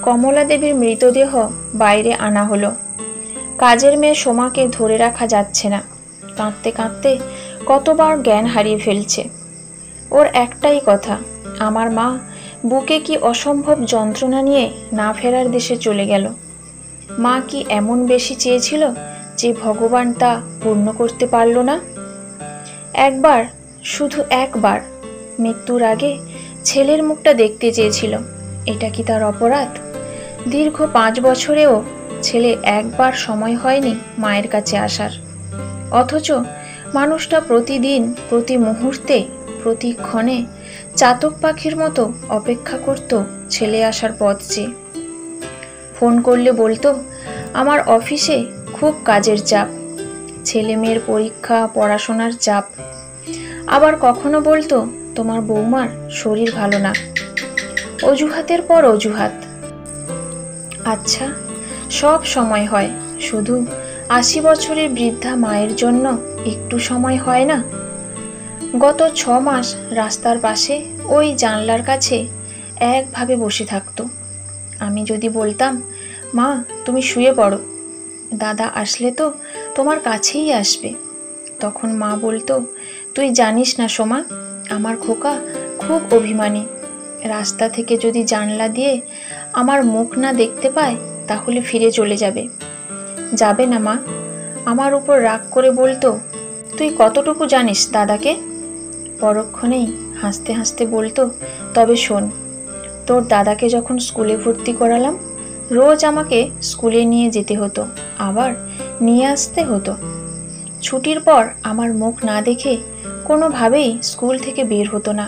কমলা দেবীর মৃতদেহ বাইরে আনা হলো। কাজের মেয়ে সোমাকে ধরে রাখা যাচ্ছে না। কাঁদতে কাঁদতে কতবার জ্ঞান হারিয়ে ফেলছে। ওর একটাই কথা, আমার মা বুকে কি অসম্ভব যন্ত্রণা নিয়ে না ফেরার দেশে চলে গেল। মা কি এমন বেশি চেয়েছিল যে ভগবান তা পূর্ণ করতে পারল না? একবার, শুধু একবার মৃত্যুর আগে ছেলের মুখটা দেখতে চেয়েছিল। এটা কি তার অপরাধ? দীর্ঘ 5 বছরেও ছেলে একবার সময় হয়নি মায়ের কাছে আসার। অথচ মানুষটা প্রতিদিন, প্রতি মুহূর্তে, প্রতি ক্ষণে চাতক পাখির মতো অপেক্ষা করত ছেলে আসার পথ চেয়ে। ফোন করলে বলতো, আমার অফিসে খুব কাজের চাপ, ছেলে মেয়ের পরীক্ষা, পড়াশোনার চাপ। আবার কখনো বলতো, তোমার বৌমার শরীর ভালো না। অজুহাতের পর অজুহাত। আচ্ছা, সব সময় হয়, শুধু 80 বছরের বৃদ্ধা মায়ের জন্য একটু সময় হয় না? গত 6 মাস রাস্তার পাশে ওই জানলার কাছে একভাবে বসে থাকতো। আমি যদি বলতাম, মা তুমি শুয়ে পড়ো, দাদা আসলে তো তোমার কাছেই আসবে, তখন মা বলতো, তুই জানিস না সোমা, আমার খোকা খুব অভিমানী। রাস্তা থেকে যদি জানলা দিয়ে আমার মুখ না দেখতে পায় তাহলে ফিরে চলে যাবে। যাবে না মা? আমার উপর রাগ করে বলতো, তুই কতটুকু জানিস দাদাকে? পরক্ষণেই হাসতে হাসতে বলতো, তবে শোন, তোর দাদাকে যখন স্কুলে ভর্তি করালাম, রোজ আমাকে স্কুলে নিয়ে যেতে হতো, আবার নিয়ে আসতে হতো। ছুটির পর আমার মুখ না দেখে কোনোভাবেই স্কুল থেকে বের হতো না।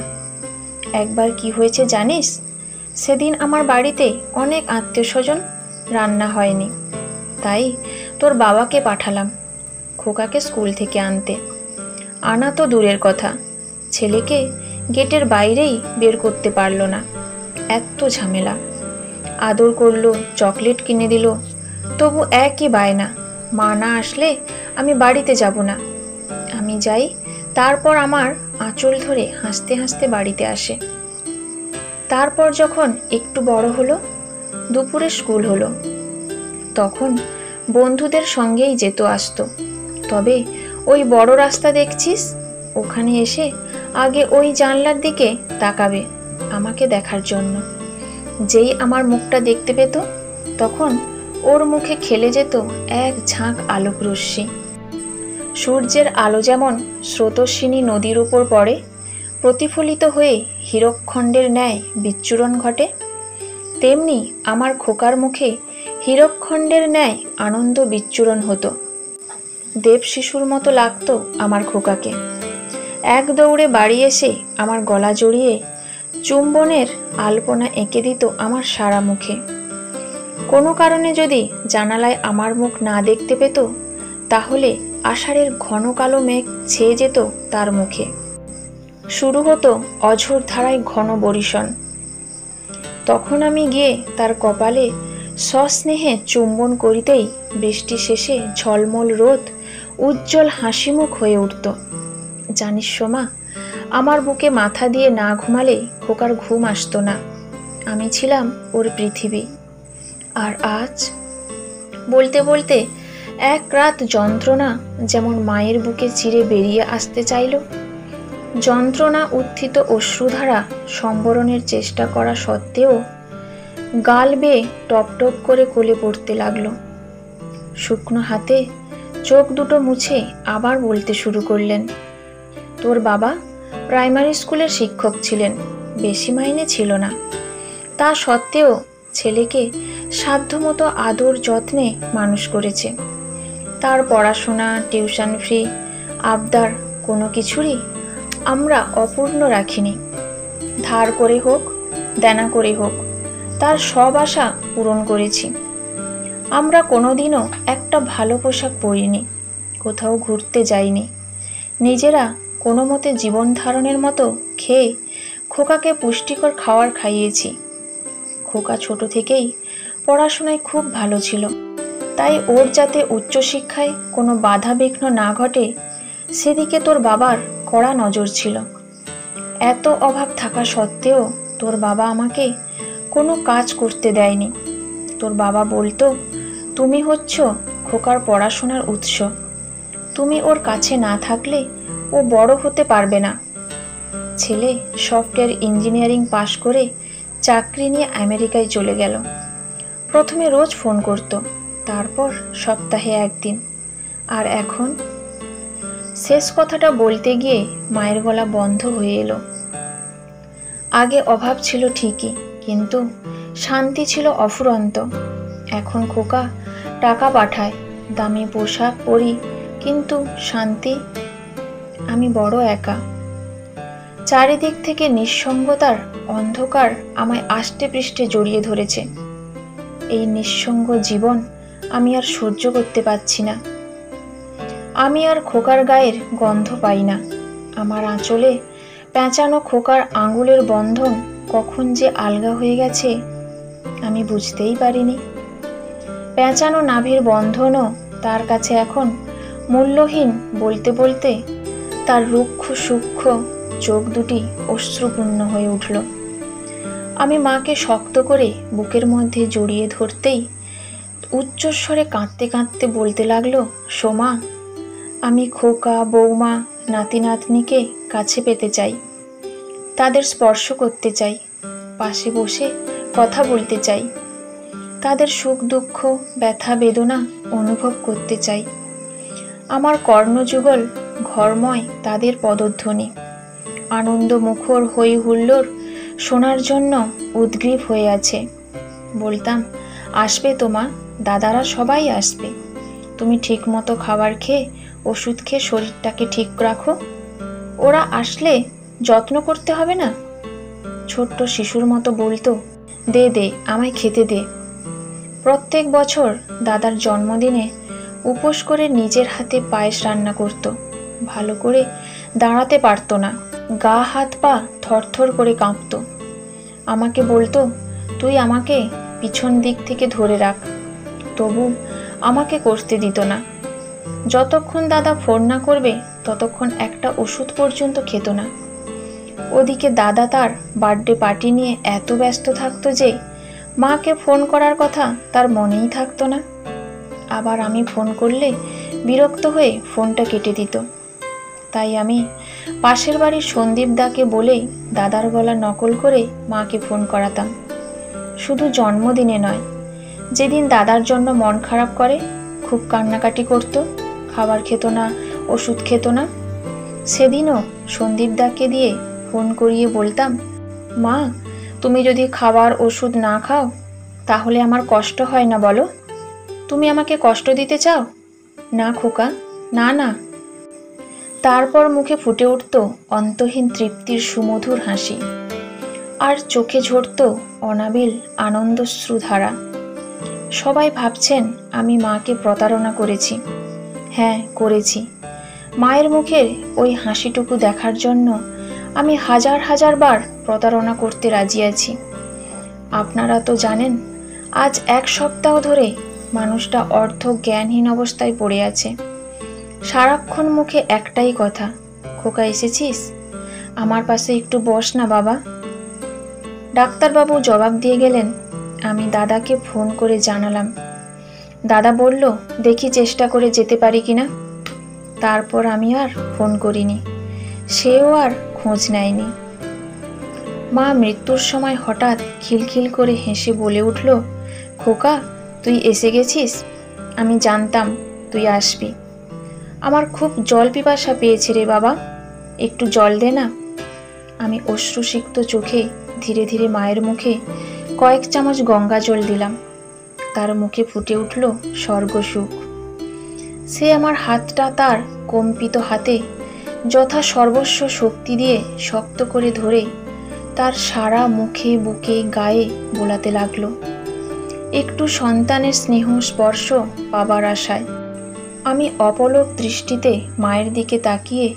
একবার কি হয়েছে জানিস? সেদিন আমার বাড়িতে অনেক আত্মীয়স্বজন, রান্না হয়নি, তাই তোর বাবাকে পাঠালাম খোকাকে স্কুল থেকে আনতে। আনা তো দূরের কথা, ছেলেকে গেটের বাইরেই বের করতে পারল না। এত ঝামেলা। আদর করলো, চকলেট কিনে দিল, তবু একই বায়না, মা না আসলে আমি বাড়িতে যাব না। আমি যাই, তারপর আমার আঁচল ধরে হাসতে হাসতে বাড়িতে আসে। তারপর যখন একটু বড় হলো, দুপুরে স্কুল হলো, তখন বন্ধুদের সঙ্গেই যেত আসতো। তবে ওই বড় রাস্তা দেখছিস, ওখানে এসে আগে ওই জানলার দিকে তাকাবে আমাকে দেখার জন্য। যেই আমার মুখটা দেখতে পেত, তখন ওর মুখে খেলে যেত এক ঝাঁক আলোক রশ্মি। সূর্যের আলো যেমন স্রোতস্বিনী নদীর উপর পড়ে, প্রতিফলিত হয়ে হীরকখণ্ডের ন্যায় বিচ্ছুরণ ঘটে, তেমনি আমার খোকার মুখে হীরকখণ্ডের ন্যায় আনন্দ বিচ্ছুরণ হতো। দেব শিশুর মতো লাগতো আমার খোকাকে। এক দৌড়ে বাড়ি এসে আমার গলা জড়িয়ে চুম্বনের আলপনা এঁকে দিত আমার সারা মুখে। কোনো কারণে যদি জানালায় আমার মুখ না দেখতে পেত, তাহলে আষাঢ়ের ঘন কালো মেঘ ছেয়ে যেত তার মুখে। শুরু হতো অঝোর ধারায় ঘন বরিশন। তখন আমি গিয়ে তার কপালে সস্নেহে চুম্বন করিতেই বৃষ্টি শেষে ঝলমল রোদ উজ্জ্বল হাসিমুখ হয়ে উঠত। জানিস সোমা, আমার বুকে মাথা দিয়ে না ঘুমালে খোকার ঘুম আসতো না। আমি ছিলাম ওর পৃথিবী। আর আজ, বলতে বলতে এক রাত যন্ত্রণা যেমন মায়ের বুকে চিরে বেরিয়ে আসতে চাইল। যন্ত্রণা উত্থিত অশ্রুধারা সম্বরণের চেষ্টা করা সত্ত্বেও গাল বেয়ে টপ টপ করে কোলে পড়তে লাগলো। শুকনো হাতে চোখ দুটো মুছে আবার বলতে শুরু করলেন, তোর বাবা প্রাইমারি স্কুলের শিক্ষক ছিলেন, বেশি মাইনে ছিল না। তা সত্ত্বেও ছেলেকে সাধ্যমতো আদর যত্নে মানুষ করেছে। তার পড়াশোনা, টিউশন ফি, আবদার কোনো কিছুরই আমরা অপূর্ণ রাখিনি। ধার করে হোক, দেনা করে হোক, তার সব আশা পূরণ করেছি। আমরা কোনোদিনও একটা ভালো পোশাক পরিনি, কোথাও ঘুরতে যাইনি, নিজেরা কোনো মতে জীবন ধারণের মতো খেয়ে খোকাকে পুষ্টিকর খাবার খাইয়েছি। খোকা ছোট থেকেই পড়াশোনায় খুব ভালো ছিল, তাই ওর যাতে উচ্চশিক্ষায় কোনো বাধা বিঘ্ন না ঘটে সেদিকে তোর বাবার কড়া নজর ছিল। এত অভাব থাকা সত্ত্বেও তোর বাবা আমাকে কোনো কাজ করতে দেয়নি। তোর বাবা বলতো, তুমি হচ্ছ খোকার পড়াশোনার উৎস, তুমি ওর কাছে না থাকলে ও বড় হতে পারবে না। ছেলে সফটওয়্যার ইঞ্জিনিয়ারিং পাশ করে চাকরি নিয়ে আমেরিকায় চলে গেল। প্রথমে রোজ ফোন করত, তারপর সপ্তাহে একদিন, আর এখন? শেষ কথাটা বলতে গিয়ে মায়ের গলা বন্ধ হয়ে এলো। আগে অভাব ছিল ঠিকই, কিন্তু শান্তি ছিল অফুরন্ত। এখন খোকা টাকা পাঠায়, দামি পোশাক পরি, কিন্তু শান্তি? আমি বড় একা। চারিদিক থেকে নিঃসঙ্গতার অন্ধকার আমায় আষ্টে পৃষ্ঠে জড়িয়ে ধরেছে। এই নিঃসঙ্গ জীবন আমি আর সহ্য করতে পারছি না। আমি আর খোকার গায়ের গন্ধ পাই না। আমার আঁচলে পেঁচানো খোকার আঙুলের বন্ধন কখন যে আলগা হয়ে গেছে আমি বুঝতেই পারিনি। পেঁচানো নাভির বন্ধনও তার কাছে এখন মূল্যহীন বলতে বলতে তার রুক্ষ সূক্ষ্ম চোখ দুটি অশ্রুপূর্ণ হয়ে উঠল। আমি মাকে শক্ত করে বুকের মধ্যে জড়িয়ে ধরতেই উচ্চস্বরে কাঁদতে কাঁদতে বলতে লাগলো, সোমা, আমি খোকা, বৌমা, নাতি নাতনিকে কাছে পেতে চাই, তাদের স্পর্শ করতে চাই, পাশে বসে কথা বলতে চাই, তাদের সুখ দুঃখ ব্যথা বেদনা অনুভব করতে চাই। আমার কর্ণযুগল ঘরময় তাদের পদধ্বনি, আনন্দ মুখর হই হুল্লোড় শোনার জন্য উদ্গ্রীব হয়ে আছে। বলতাম, আসবে তোমা, দাদারা সবাই আসবে, তুমি ঠিক মতো খাবার খেয়ে ওষুধ খেয়ে শরীরটাকে ঠিক রাখো, ওরা আসলে যত্ন করতে হবে না। ছোট্ট শিশুর মতো বলতো, দে দে আমায় খেতে দে। প্রত্যেক বছর দাদার জন্মদিনে উপোস করে নিজের হাতে পায়েস রান্না করত। ভালো করে দাঁড়াতে পারতো না, গা হাত পা থরথর করে কাঁপতো। আমাকে বলতো, তুই আমাকে পিছন দিক থেকে ধরে রাখ। তবু আমাকে করতে দিত না। যতক্ষণ দাদা ফোন না করবে ততক্ষণ একটা ওষুধ পর্যন্ত খেত না। ওদিকে দাদা তার বার্থডে পার্টি নিয়ে এত ব্যস্ত থাকতো যে মাকে ফোন করার কথা তার মনেই থাকতো না। আবার আমি ফোন করলে বিরক্ত হয়ে ফোনটা কেটে দিত। তাই আমি পাশের বাড়ির সন্দীপ দাকে বলেই দাদার গলা নকল করে মাকে ফোন করাতাম। শুধু জন্মদিনে নয়, যেদিন দাদার জন্য মন খারাপ করে, খুব কান্নাকাটি করত, খাবার খেত না, ওষুধ খেত না, সেদিনও সন্দীপ দাকে দিয়ে ফোন করিয়ে বলতাম, মা, তুমি যদি খাবার ওষুধ না খাও তাহলে আমার কষ্ট হয় না বলো? তুমি আমাকে কষ্ট দিতে চাও? না খোকা, না না। তারপর মুখে ফুটে উঠত অন্তহীন তৃপ্তির সুমধুর হাসি, আর চোখে ঝরত অনাবিল আনন্দশ্রুধারা। সবাই ভাবছেন আমি মাকে প্রতারণা করেছি। হ্যাঁ, করেছি। মায়ের মুখের ওই হাসিটুকু দেখার জন্য আমি হাজার হাজার বার প্রতারণা করতে রাজি আছি। আপনারা তো জানেন, আজ 1 সপ্তাহ ধরে মানুষটা অর্ধ জ্ঞানহীন অবস্থায় পড়ে আছে। সারাক্ষণ মুখে একটাই কথা, খোকা এসেছিস? আমার পাশে একটু বস না বাবা। ডাক্তারবাবু জবাব দিয়ে গেলেন। আমি দাদাকে ফোন করে জানালাম। দাদা বলল, দেখি চেষ্টা করে যেতে পারি কিনা। তারপর আমি আর ফোন করিনি, সেও আর খোঁজ নেয়নি। মা মৃত্যুর সময় হঠাৎ খিলখিল করে হেসে বলে উঠল, খোকা, তুই এসে গেছিস, আমি জানতাম তুই আসবি। আমার খুব জল পিপাসা পেয়েছে রে বাবা, একটু জল দে না। আমি অশ্রুসিক্ত চোখে ধীরে ধীরে মায়ের মুখে কয়েক চামচ গঙ্গা জল দিলাম। তার মুখে ফুটে উঠল স্বর্গসুখ। সে আমার হাতটা তার কম্পিত হাতে যথা সর্বস্ব শক্তি দিয়ে শক্ত করে ধরে তার সারা মুখে বুকে গায়ে বোলাতে লাগলো, একটু সন্তানের স্নেহ স্পর্শ পাবার আশায়। আমি অপলক দৃষ্টিতে মায়ের দিকে তাকিয়ে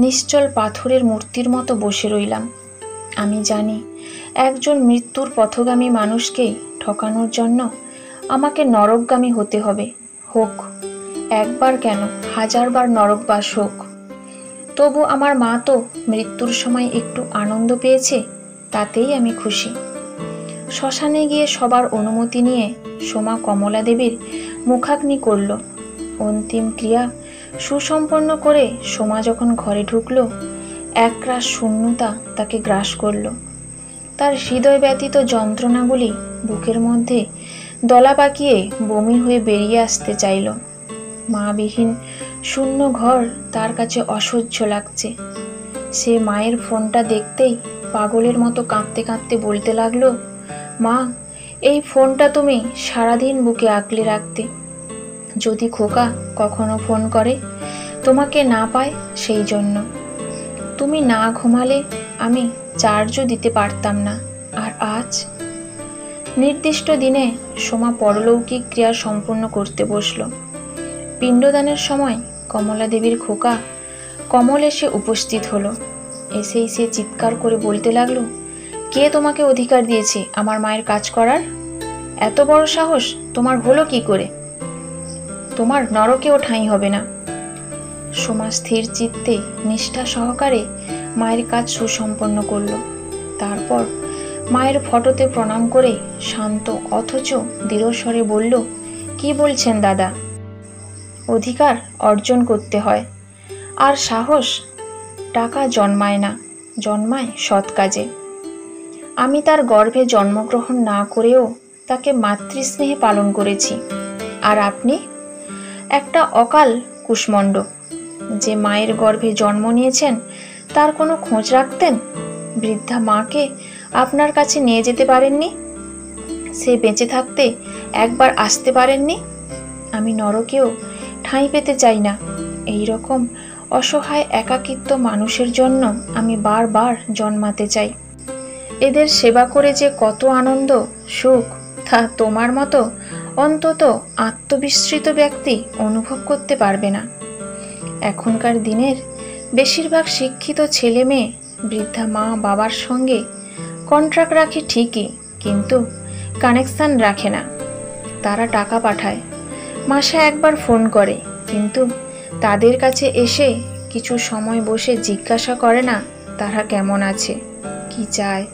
নিশ্চল পাথরের মূর্তির মতো বসে রইলাম। আমি জানি, একজন মৃত্যুর পথগামী মানুষকে ঠকানোর জন্য আমাকে নরকগামী হতে হবে। হোক, একবার কেন, 1000 বার নরকবাস হোক। তবু আমার মা তো মৃত্যুর সময় একটু আনন্দ পেয়েছে, তাতেই আমি খুশি। শ্মশানে গিয়ে সবার অনুমতি নিয়ে সোমা কমলা দেবীর মুখাগ্নি করল। অন্তিম ক্রিয়া সুসম্পন্ন করে সোমা যখন ঘরে ঢুকল, একরাশ শূন্যতা তাকে গ্রাস করল। তার হৃদয় ব্যতীত যন্ত্রণাগুলি বুকের মধ্যে দলা পাকিয়ে বমি হয়ে বেরিয়ে আসতে চাইল। মাবিহীন শূন্য ঘর তার কাছে অসহ্য লাগছে। সে মায়ের ফোনটা দেখতেই পাগলের মতো কাঁদতে কাঁদতে বলতে লাগলো, মা, এই ফোনটা তুমি সারাদিন বুকে আগলে রাখতে। যদি খোকা কখনো ফোন করে, তোমাকে না পায় সেই জন্য। তুমি না ঘুমালে আমি চার্জও দিতে পারতাম না। আর আজ নির্দিষ্ট দিনে সোমা পরলৌকিক ক্রিয়া সম্পূর্ণ করতে বসল। পিণ্ডদানের সময় কমলা দেবীর খোকা কমল এসে উপস্থিত হলো। এসেই সে চিৎকার করে বলতে লাগলো, কে তোমাকে অধিকার দিয়েছে আমার মায়ের কাজ করার? এত বড় সাহস তোমার হলো কি করে? তোমার নরকেও ঠাঁই হবে না। সোমা স্থির চিত্তে নিষ্ঠা সহকারে মায়ের কাজ সুসম্পন্ন করল। তারপর মায়ের ফটোতে প্রণাম করে শান্ত অথচ দৃঢ়স্বরে বলল, কি বলছেন দাদা? অধিকার অর্জন করতে হয়, আর সাহস টাকা জন্মায় না, জন্মায় সৎ কাজে। আমি তার গর্ভে জন্মগ্রহণ না করেও তাকে মাতৃস্নেহে পালন করেছি। আর আপনি একটা অকাল কুষ্মণ্ড। যে মায়ের গর্ভে জন্ম নিয়েছেন তার কোনো খোঁজ রাখতেন? বৃদ্ধা মাকে আপনার কাছে নিয়ে যেতে পারেননি? সে বেঁচে থাকতে একবার আসতে পারেননি? আমি নরকেও ঠাঁই পেতে চাই না। এই রকম অসহায় একাকিত্ব মানুষের জন্য আমি বারবার জন্মাতে চাই। এদের সেবা করে যে কত আনন্দ সুখ, তা তোমার মতো অন্তত আত্মবিস্মৃত ব্যক্তি অনুভব করতে পারবে না। এখনকার দিনের বেশিরভাগ শিক্ষিত ছেলে মেয়ে বৃদ্ধা মা বাবার সঙ্গে কন্ট্রাক্ট রাখে ঠিকই, কিন্তু কানেকশন রাখে না। তারা টাকা পাঠায়, মাসে একবার ফোন করে, কিন্তু তাদের কাছে এসে কিছু সময় বসে জিজ্ঞাসা করে না তারা কেমন আছে, কি চায়।